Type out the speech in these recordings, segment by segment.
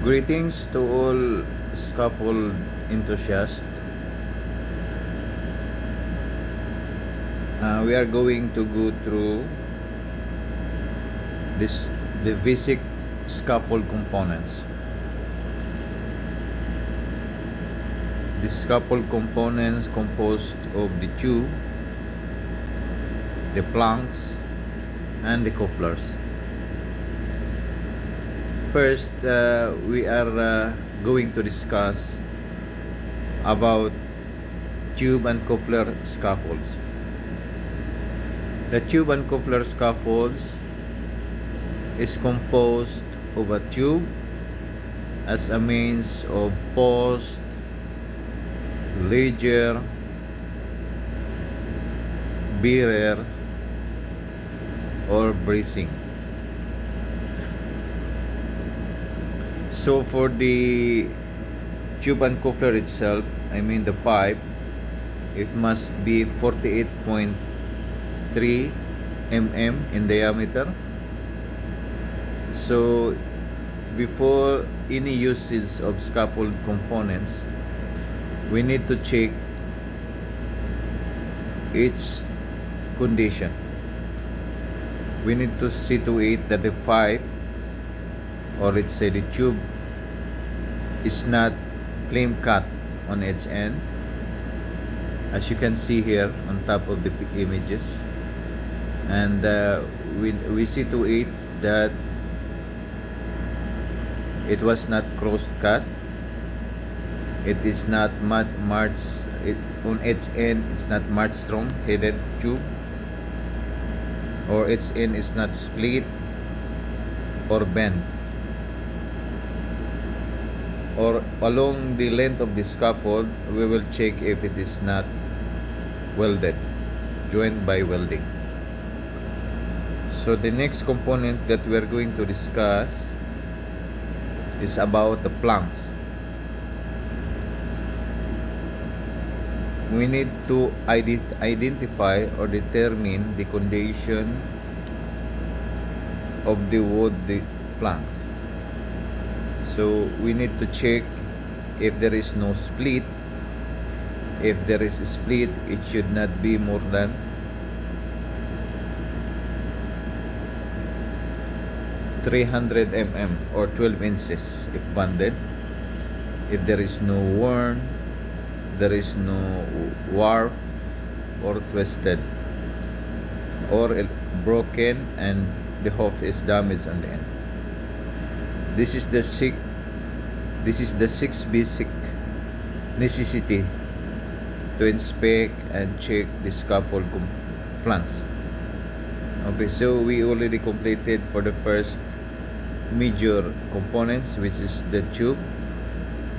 Greetings to all scaffold enthusiasts. We are going to go through the basic scaffold components. The scaffold components composed of the tube, the planks, and the couplers. First, we are going to discuss about tube and coupler scaffolds. The tube and coupler scaffolds is composed of a tube as a means of post, ledger, bearer, or bracing. So for the tube and coupler itself, I mean the pipe, it must be 48.3 mm in diameter. So before any usage of scaffold components, we need to check its condition. We need to see to it that the pipe, or let's say the tube, is not flame cut on its end, as you can see here on top of the images, and we see to it that it was not cross cut. It is not marched on its end. It's not Markstrom headed tube, or its end is not split or bent, or along the length of the scaffold. We will check if it is not welded, joined by welding. So the next component that we are going to discuss is about the planks. We need to identify or determine the condition of the wood planks. So we need to check if there is no split. If there is a split, it should not be more than 300 mm or 12 inches if bonded. If there is no worn, there is no warp or twisted or broken, and the hoof is damaged on the end. This is the six basic necessity to inspect and check the scaffold flanks. Okay, so we already completed for the first major components, which is the tube.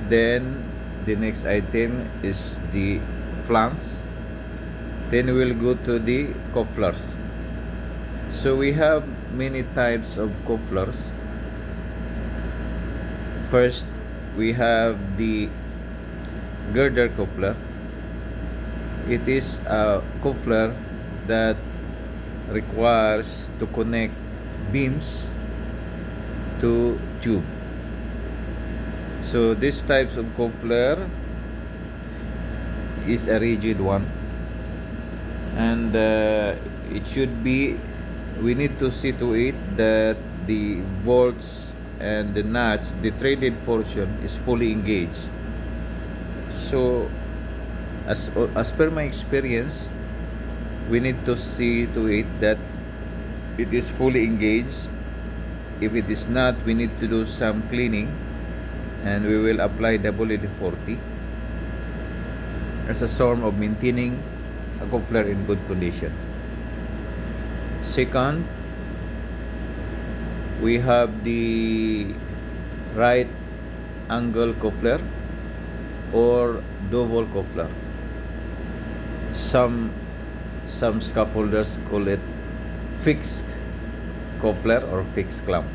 Then the next item is the flanks. Then we'll go to the couplers. So we have many types of couplers. First, we have the Girder Coupler. It is a coupler that requires to connect beams to tube. So this types of coupler is a rigid one, and it should be, we need to see to it that the bolts and the nuts, the threaded portion, is fully engaged. So as per my experience, we need to see to it that it is fully engaged. If it is not, we need to do some cleaning, and we will apply WD-40 as a form of maintaining a coupler in good condition. Second, we have the right angle coupler or double coupler. Some scaffolders call it fixed coupler or fixed clamp.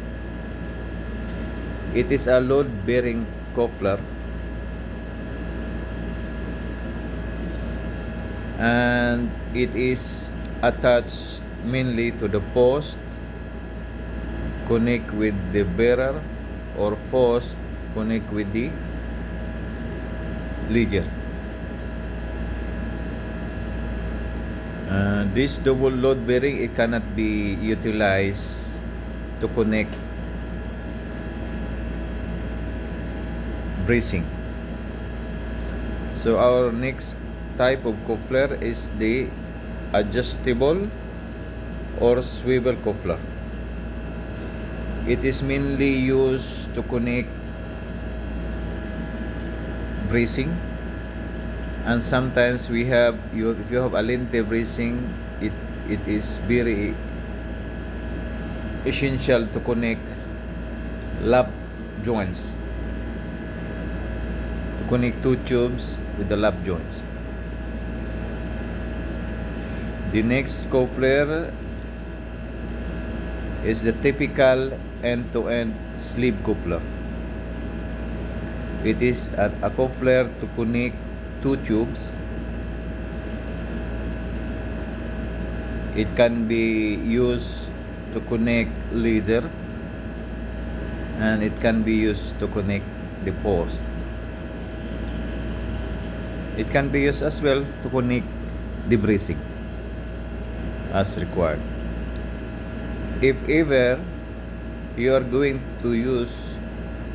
It is a load bearing coupler, and it is attached mainly to the post, connect with the bearer or post connect with the ledger. This double load bearing, it cannot be utilized to connect bracing. So our next type of coupler is the adjustable or swivel coupler. It is mainly used to connect bracing, and sometimes if you have a lente bracing, it is very essential to connect lap joints, to connect two tubes with the lap joints. The next coupler is the typical end-to-end sleeve coupler. It is a coupler to connect two tubes. It can be used to connect ledger, and it can be used to connect the post. It can be used as well to connect the bracing as required. If ever you are going to use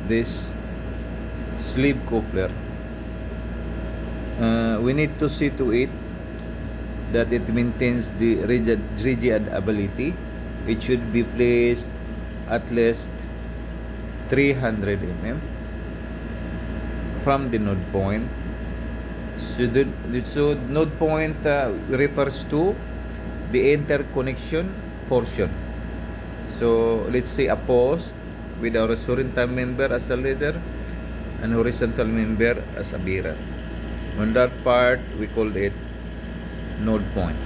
this sleeve coupler, we need to see to it that it maintains the rigidity. It should be placed at least 300 mm from the node point. So node point refers to the interconnection portion. So let's say a post with a horizontal member as a leader and horizontal member as a bearer. On that part, we call it node point.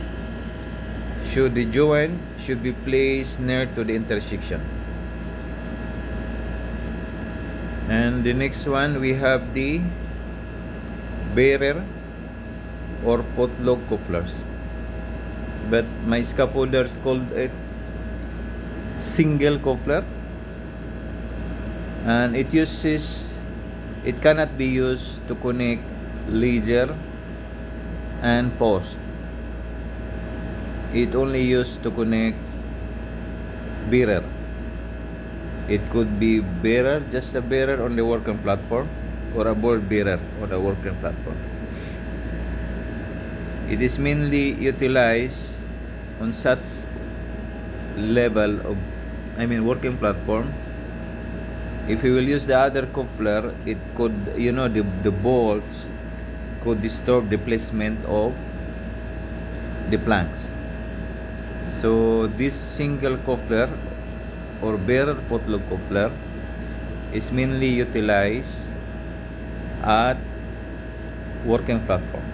So the joint should be placed near to the intersection. And the next one, we have the bearer or potlog couplers, but my scaffolders called it single coupler, and it cannot be used to connect ledger and post. It only used to connect bearer. It could be bearer, just a bearer on the working platform, or a board bearer on the working platform. It is mainly utilized on such level of, working platform. If you will use the other coupler, it could, the bolts could disturb the placement of the planks. So this single coupler or bearer potlog coupler is mainly utilized at working platform.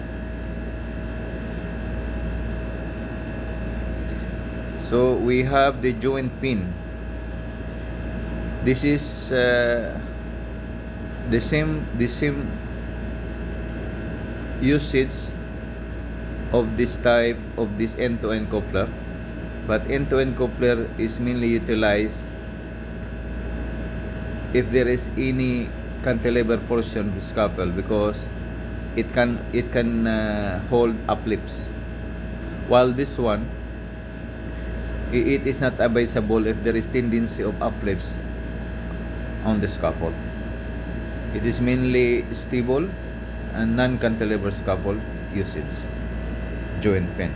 So we have the joint pin. This is the same usage of this type of this end-to-end coupler, but end-to-end coupler is mainly utilized if there is any cantilever portion of scaffold, because it can hold uplifts, while this one, it is not advisable if there is tendency of uplifts on the scaffold. It is mainly stable and non-cantilever scaffold usage, joint pin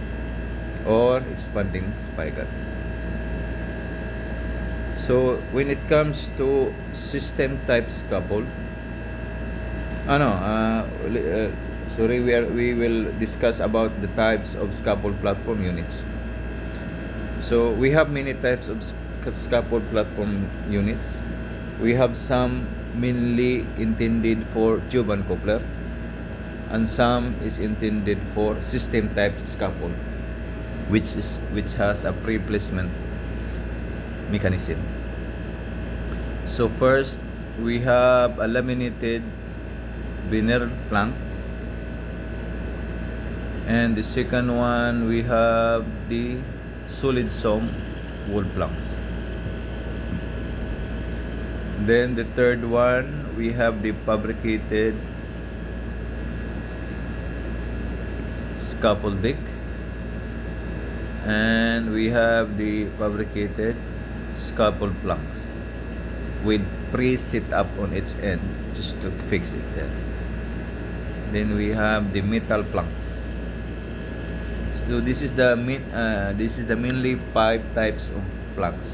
or expanding spigot. So when it comes to system type scaffold, we will discuss about the types of scaffold platform units. So we have many types of scaffold platform units. We have some mainly intended for tube and coupler, and some is intended for system type scaffold, which has a pre-placement mechanism. So first, we have a laminated veneer plank, and the second one, we have the solid foam wall planks. Then the third one, we have the fabricated scaffolding, and we have the fabricated scaffold planks with pre-sit up on its end just to fix it there. Then we have the metal plank. So this is the mainly 5 types of planks.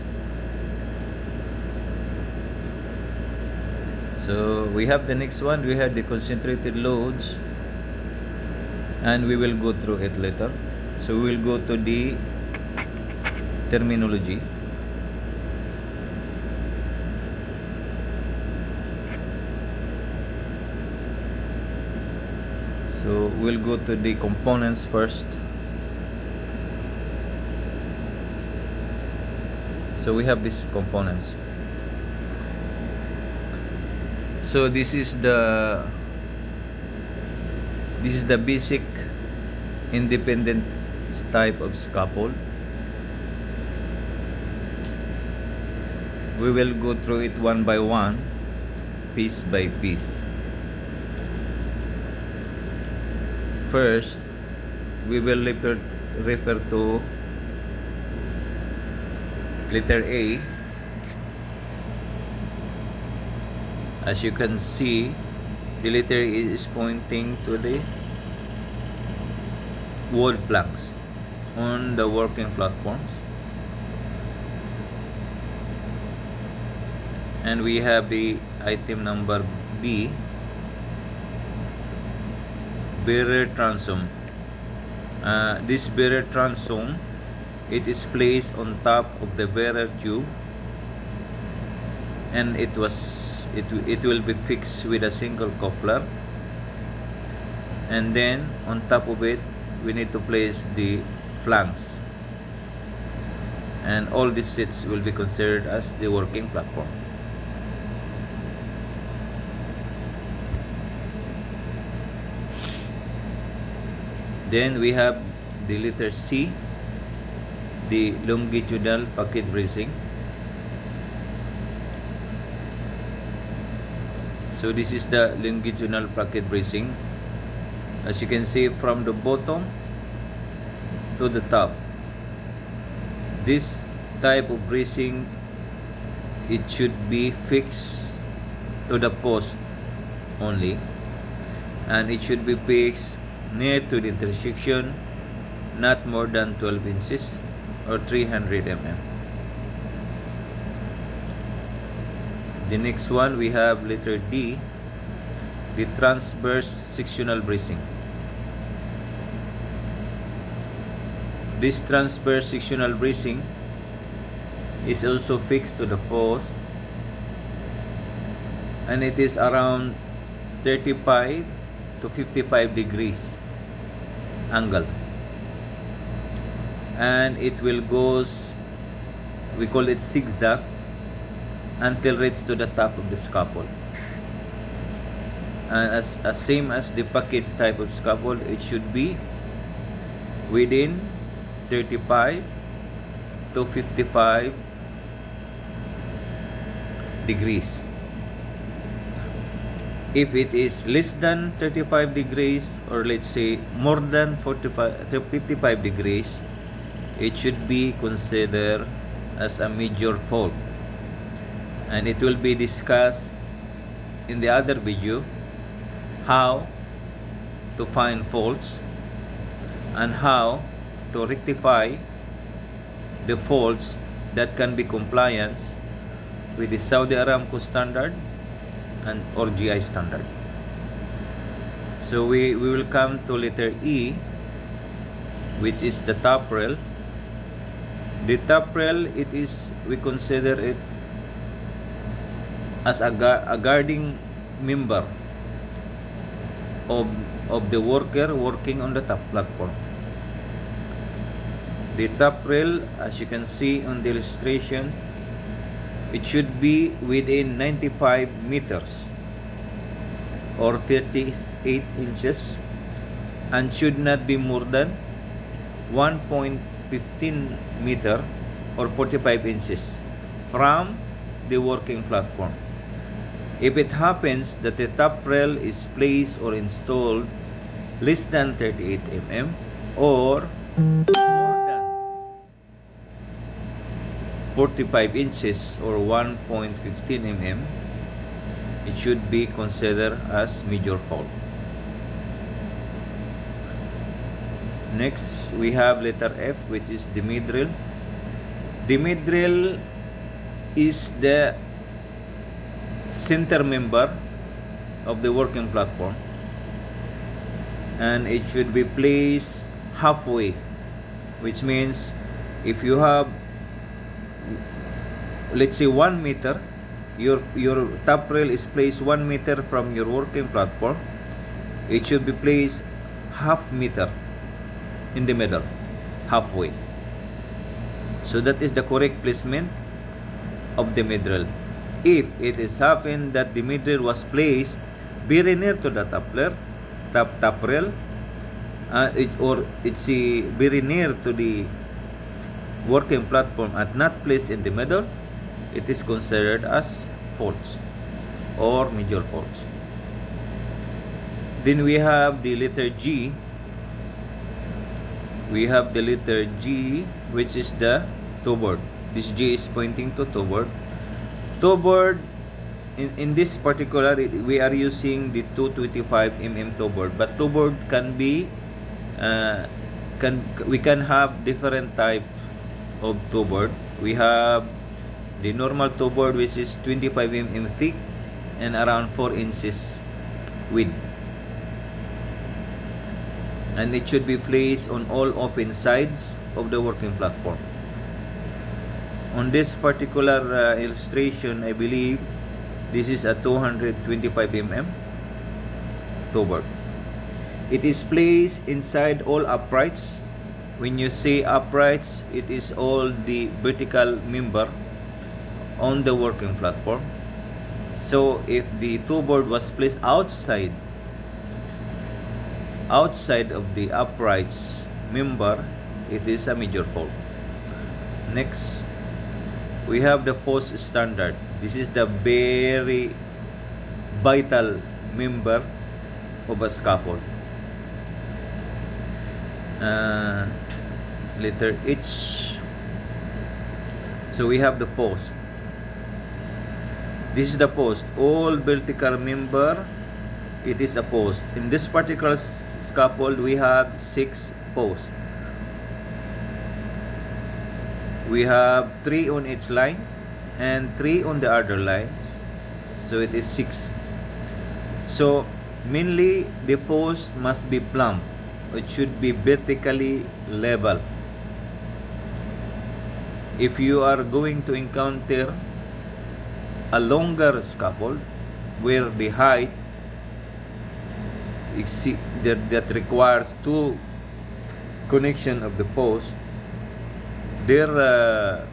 So we have the next one. We have the concentrated loads, and we will go through it later. So we will go to the terminology. So we'll go to the components first. So we have these components. So this is the basic independent type of scaffold. We will go through it one by one, piece by piece. First, we will refer to letter A. As you can see, the letter A is pointing to the wood planks on the working platforms. And we have the item number B, bearer transom. This bearer transom, it is placed on top of the bearer tube, and it will be fixed with a single coupler, and then on top of it we need to place the flanks, and all these seats will be considered as the working platform. Then we have the letter C, the longitudinal pocket bracing. So this is the longitudinal pocket bracing. As you can see, from the bottom to the top, this type of bracing, it should be fixed to the post only, and it should be fixed near to the intersection, not more than 12 inches or 300 mm. The next one, we have letter D, the transverse sectional bracing. This transverse sectional bracing is also fixed to the post, and it is around 35 to 55 degrees angle, and it will goes, we call it zigzag, until reach to the top of the scaffold. And as same as the pocket type of scaffold, it should be within 35 to 55 degrees. If it is less than 35 degrees, or let's say more than 45 to 55 degrees, it should be considered as a major fault, and it will be discussed in the other video how to find faults and how to rectify the faults that can be compliant with the Saudi Aramco standard and or GI standard. So we will come to letter E, which is the top rail. The top rail, it is, we consider it as a guarding member of the worker working on the top platform. The top rail, as you can see on the illustration, it should be within 95 meters or 38 inches, and should not be more than 1.15 meter or 45 inches from the working platform. If it happens that the top rail is placed or installed less than 38 mm or more than 45 inches or 1.15 mm, it should be considered as major fault. Next, we have letter F, which is the mid-rail. The mid-rail is the center member of the working platform, and it should be placed halfway, which means if you have, let's say, 1 meter, your top rail is placed 1 meter from your working platform, it should be placed half meter in the middle, halfway. So that is the correct placement of the mid-rail. If it is happened that the mid-rail was placed very near to the top rail, or it's very near to the working platform and not placed in the middle, it is considered as faults or major faults. Then we have the letter G. We have the letter G, which is the toe board. This G is pointing to toe board. Toe board, in this particular, we are using the 225 mm toe board, but toe board can be we can have different types of toe board. We have the normal toe board, which is 25 mm thick and around 4 inches width, and it should be placed on all open sides of the working platform. On this particular illustration, I believe this is a 225 mm toe board. It is placed inside all uprights. When you say uprights, it is all the vertical member on the working platform. So if the toe board was placed outside of the uprights member, it is a major fault. Next, we have the post standard. This is the very vital member of a scaffold. Letter H. So we have the post. This is the post. All vertical member, it is a post. In this particular scaffold, we have 6 posts. We have 3 on each line and 3 on the other line, so it is 6. So mainly the post must be plumb. It should be vertically level. If you are going to encounter a longer scaffold where the height that requires 2 connection of the post, their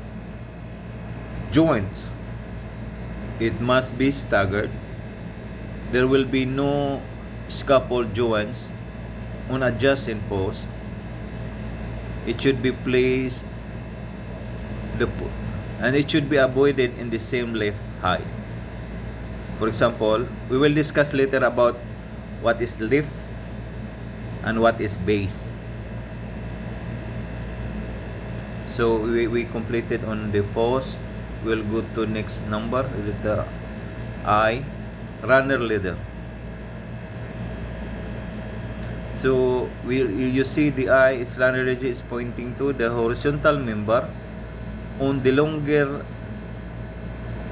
joint, it must be staggered. There will be no scaffold joints on adjacent post. It should be placed and it should be avoided in the same left height. For example, we will discuss later about what is lift and what is base. So we completed on the post. We'll go to next number, letter I, runner ladder. So you see the I is runner ladder is pointing to the horizontal member on the longer,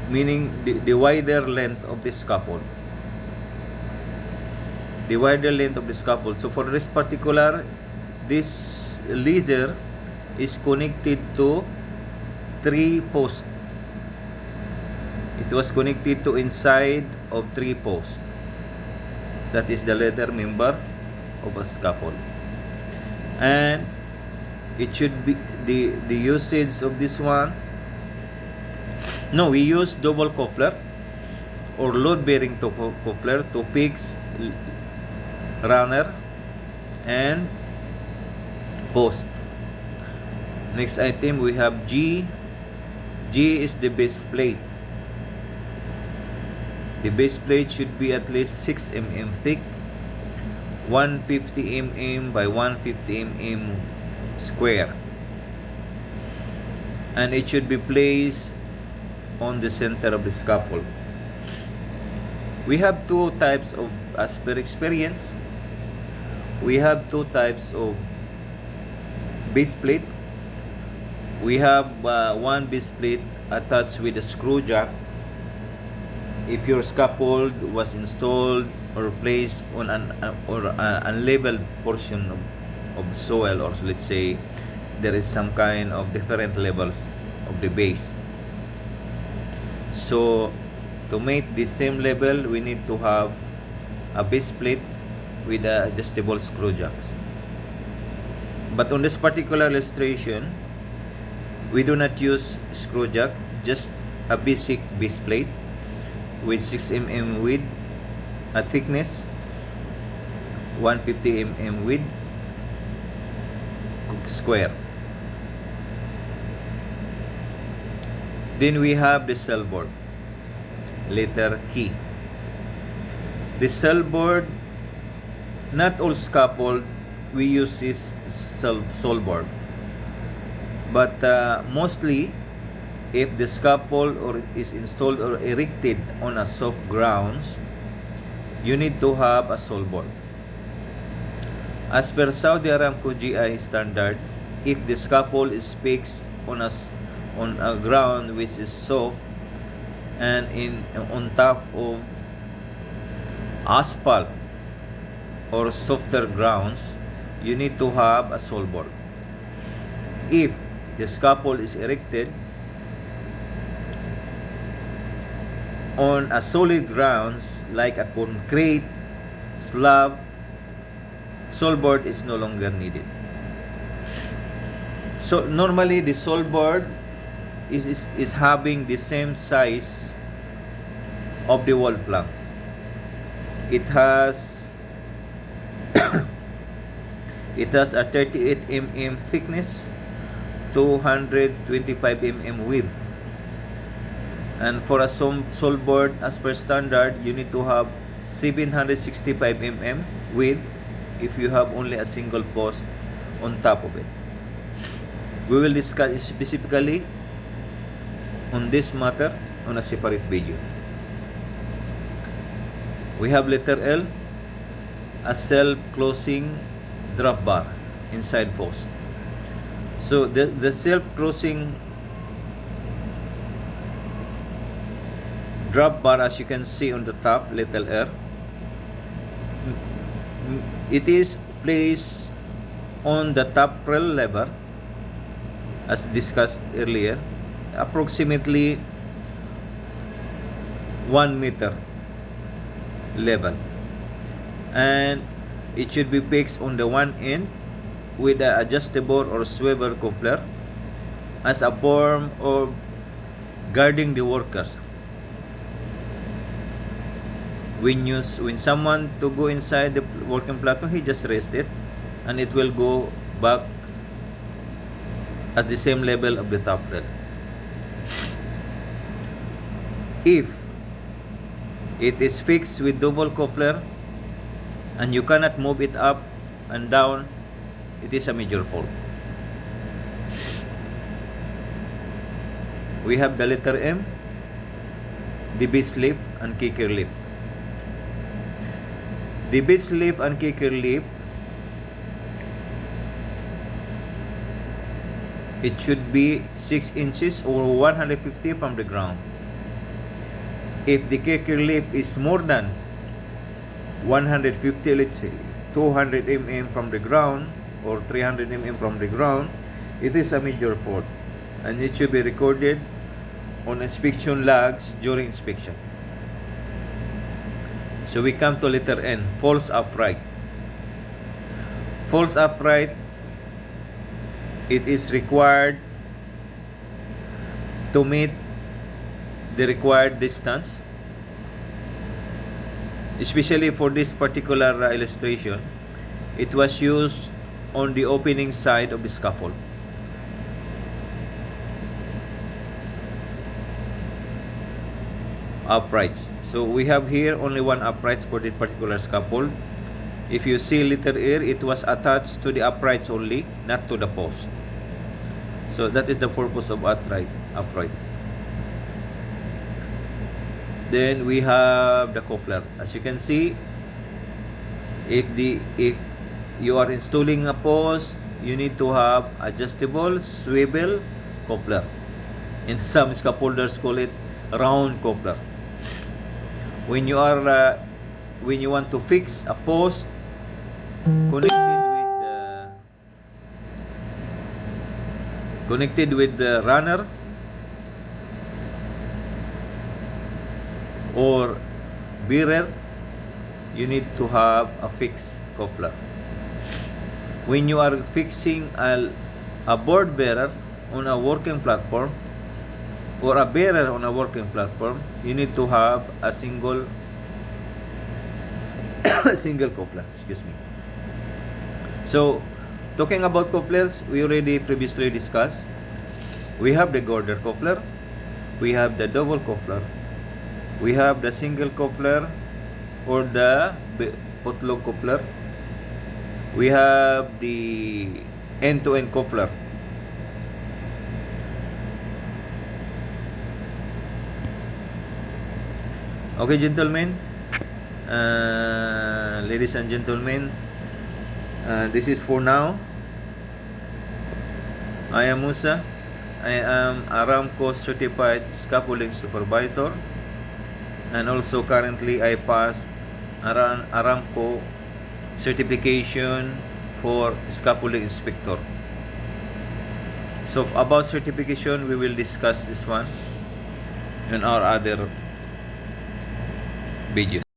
meaning the wider length of the scaffold. The wider length of the scaffold. So for this particular, this ladder is connected to 3 posts. It was connected to inside of 3 posts. That is the ladder member of a scaffold. And it should be the usage of this one. No, we use double coupler or load bearing coupler to fix runner and post. Next item, we have G. G is the base plate. The base plate should be at least 6 mm thick, 150 mm by 150 mm square, and it should be placed on the center of the scaffold. We have two types of, as per experience, we have two types of base plate. We have one base plate attached with a screw jack if your scaffold was installed or placed on an unleveled portion of soil, or let's say there is some kind of different levels of the base. So to make the same level, we need to have a base plate with adjustable screw jacks. But on this particular illustration, we do not use screw jack, just a basic base plate with 6 mm width, a thickness, 150 mm width, square. Then we have the cell board, letter key. The cell board, not all scaffold we use this cell board, but mostly if the scaffold or is installed or erected on a soft grounds, you need to have a cell board. As per Saudi Aramco GI standard, if the scaffold is fixed on a ground which is soft and on top of asphalt or softer grounds, you need to have a cell board. If the scaffold is erected on a solid grounds like a concrete slab, cell board is no longer needed. So normally the cell board is having the same size of the wall planks. It has a 38 mm thickness, 225 mm width, and for a sole board as per standard, you need to have 765 mm width if you have only a single post on top of it. We will discuss specifically on this matter on a separate video. We have letter L, a self-closing drop bar inside post. So the self-closing drop bar, as you can see on the top, letter R, it is placed on the top rail lever, as discussed earlier, approximately 1 meter level, and it should be fixed on the one end with an adjustable or swivel coupler as a form of guarding the workers. When someone to go inside the working platform, he just rest it and it will go back at the same level of the top rail. If it is fixed with double coupler and you cannot move it up and down, it is a major fault. We have the letter M, the base lift and kicker lift. The base lift and kicker lift, it should be 6 inches or 150 from the ground. If the kicker lift is more than 150, let's say 200 mm from the ground or 300 mm from the ground, it is a major fault and it should be recorded on inspection logs during inspection. So we come to letter N, false upright. False upright, it is required to meet the required distance, especially for this particular illustration. It was used on the opening side of the scaffold. uprights. So we have here only one upright for this particular scaffold. If you see letter A, it was attached to the uprights only, not to the post. So that is the purpose of upright. Then we have the coupler. As you can see, if you are installing a post, you need to have adjustable swivel coupler. In some scaffolders call it round coupler. When you want to fix a post connected with the runner or bearer, you need to have a fixed coupler. When you are fixing a board bearer on a working platform or a bearer on a working platform, you need to have a single coupler. Excuse me. So, talking about couplers, we already previously discussed. We have the Girder Coupler, we have the double coupler, we have the single coupler or the potlock coupler, we have the end-to-end coupler. Okay, gentlemen, ladies and gentlemen, this is for now. I am Musa. I am Aramco certified scaffolding supervisor, and also currently I passed Aramco certification for scaffolding inspector. So about certification, we will discuss this one in our other videos.